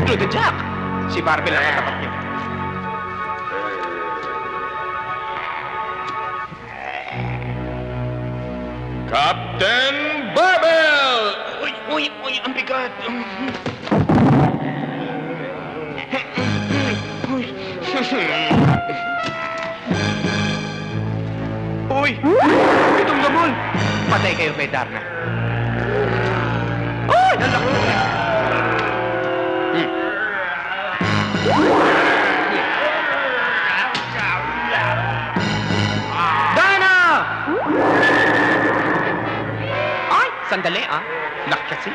Dude Jack! Si Barbie lang ang tapat niyo. Captain Barbell! Uy, ang bigat. Uy! Itong gamon! Patay kayo kay Darna. Uy! Ang laki na. Dana! Ay! Sandali, ah. Nakasi.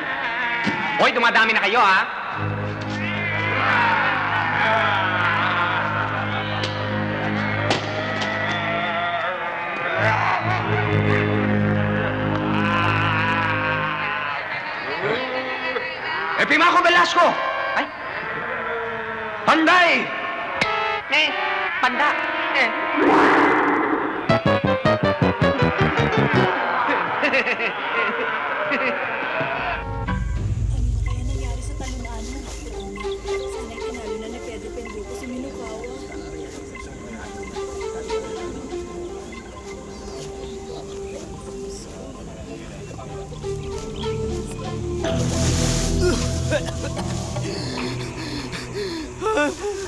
Hoy, dumadami na kayo, ah. Pimaco Velasco! Ay! Panday! Panda! Kaya nangyari sa talunan? Sana'y tinalo na ni Pedro Penduko si Minokawa.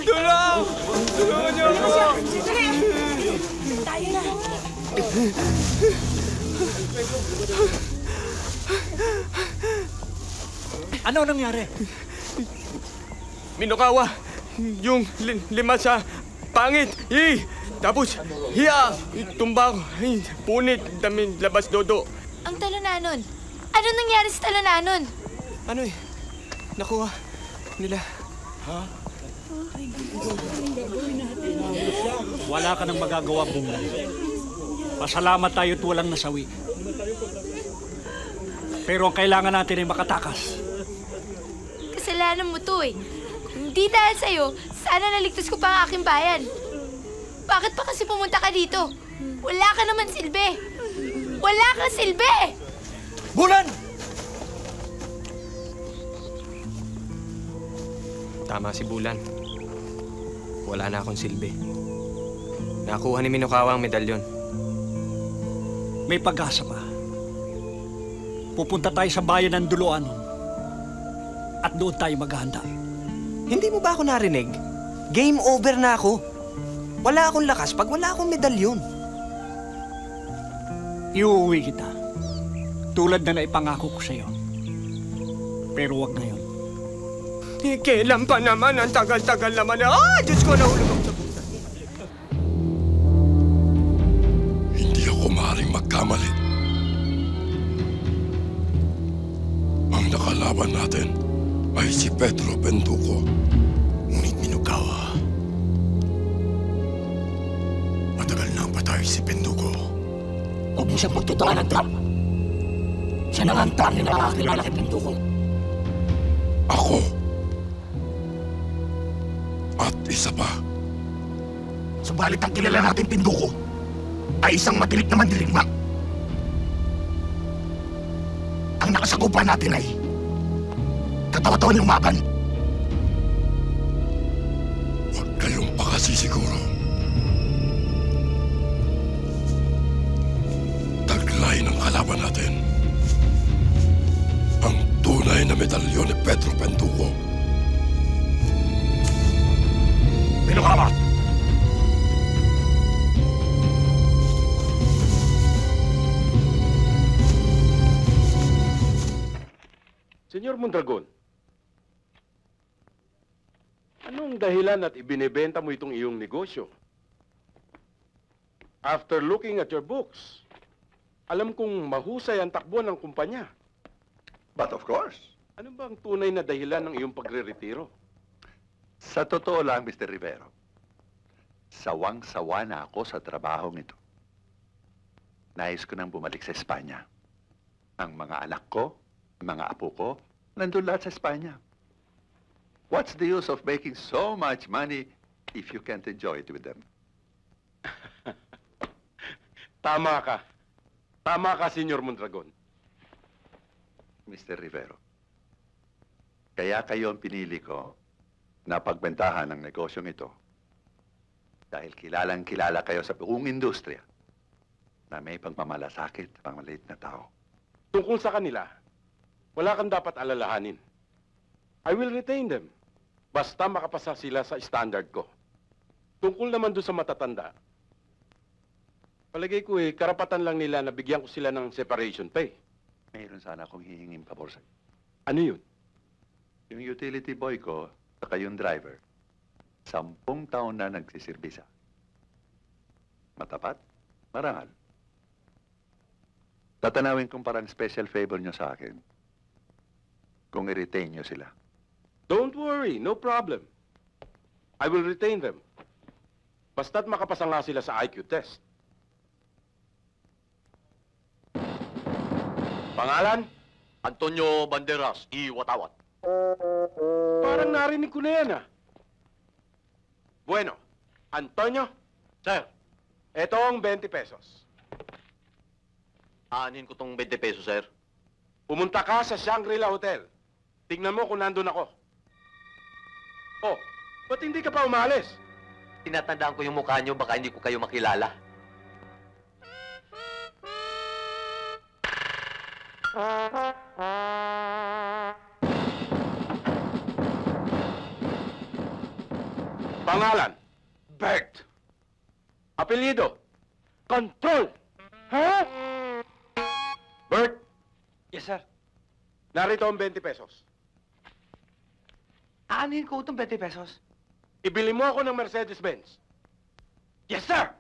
Tulong! Tulungan niyo ako! Tayo na! Ano nangyari? Minokawa! Yung lima sa pangit! Tapos, tumba ko. Punit, dami labas dodo. Ang talunanon. Ano nangyari sa talunanon? Ano nakuha nila. Wala ka nang magagawa, Bunga. Pasalamat tayo at walang nasawi. Pero ang kailangan natin ay makatakas. Kasalanan mo to eh. Hindi dahil sa'yo, sana naligtas ko pa ang aking bayan. Bakit pa kasi pumunta ka dito? Wala ka naman silbi. Wala kang silbi! Bulan! Tama si Bulan. Wala na akong silbi. Nakuha ni Minokawa ang medalyon. May pag-asa pa. Pupunta tayo sa bayan ng Duluan. At doon tayo maghahanda. Hindi mo ba ako narinig? Game over na ako. Wala akong lakas pag wala akong medalyon. Iuuwi kita. Tulad na naipangako ko sa'yo. Pero wag ngayon. Kailan pa naman? Ang tagal-tagal naman. Diyos ko, nahulog ako sa pusa. Hindi ako maaaring magkamali. Ang nakalaban natin ay si Pedro Penduko. Ngunit Minokawa, matagal na ang patay si Penduko. Huwag mo siyang pagtutuan ng trap. Siya na nga ang tanging nakakilala kay Penduko. Ako. At isa pa. Subalit ang kilala natin Penduko ay isang matinik na mandirigma. Ang nakasagupa natin ay katawa-tawa ng umaban. Huwag kayong pakasisiguro. Taglay ng kalaban natin. Ang tunay na medalyon ni Pedro Penduko. Minokawa! Senyor Mondragon, anong dahilan at ibinebenta mo itong iyong negosyo? After looking at your books, alam kong mahusay ang takbo ng kumpanya. But of course. Ano ba ang tunay na dahilan ng iyong pagre-retiro? Sa totoo lang, Mr. Rivero, sawang-sawa na ako sa trabahong ito. Nais ko nang bumalik sa Espanya. Ang mga anak ko, ang mga apo ko, nandun lahat sa Espanya. What's the use of making so much money if you can't enjoy it with them? Tama ka. Tama ka, Senyor Mondragon. Mr. Rivero, kaya kayo ang pinili ko napagbentahan ng negosyong ito dahil kilalang-kilala kayo sa buong industriya na may pagmamalasakit sa pangmaliit na tao. Tungkol sa kanila, wala kang dapat alalahanin. I will retain them. Basta makapasa sila sa standard ko. Tungkol naman doon sa matatanda, palagay ko karapatan lang nila na bigyan ko sila ng separation pay. Mayroon sana akong hihinging pabor sa Ano yun? yung utility boy ko, saka yung driver, 10 taon na nagsisirbisa. Matapat? Marangal. Tatanawin kong parang special favor nyo sa akin kung i-retain nyo sila. Don't worry, no problem. I will retain them. Basta't makapasa nga sila sa IQ test. Pangalan? Antonio Banderas, Iwatawat. Parang narinig ko na yan, Bueno, Antonio, Sir, eto ang 20 pesos. aanin ko tong 20 pesos, sir. Pumunta ka sa Shangri-La Hotel. Tignan mo kung nandun ako. Oh, ba't hindi ka pa umalis? Tinatandaan ko yung mukha nyo, baka hindi ko kayo makilala. Pangalan? Bert. Apelyido? Control. Ha? Bert, Yes, sir. narito ang 20 pesos. Aanin ko itong 20 pesos? Ibili mo ako ng Mercedes-Benz. Yes, sir!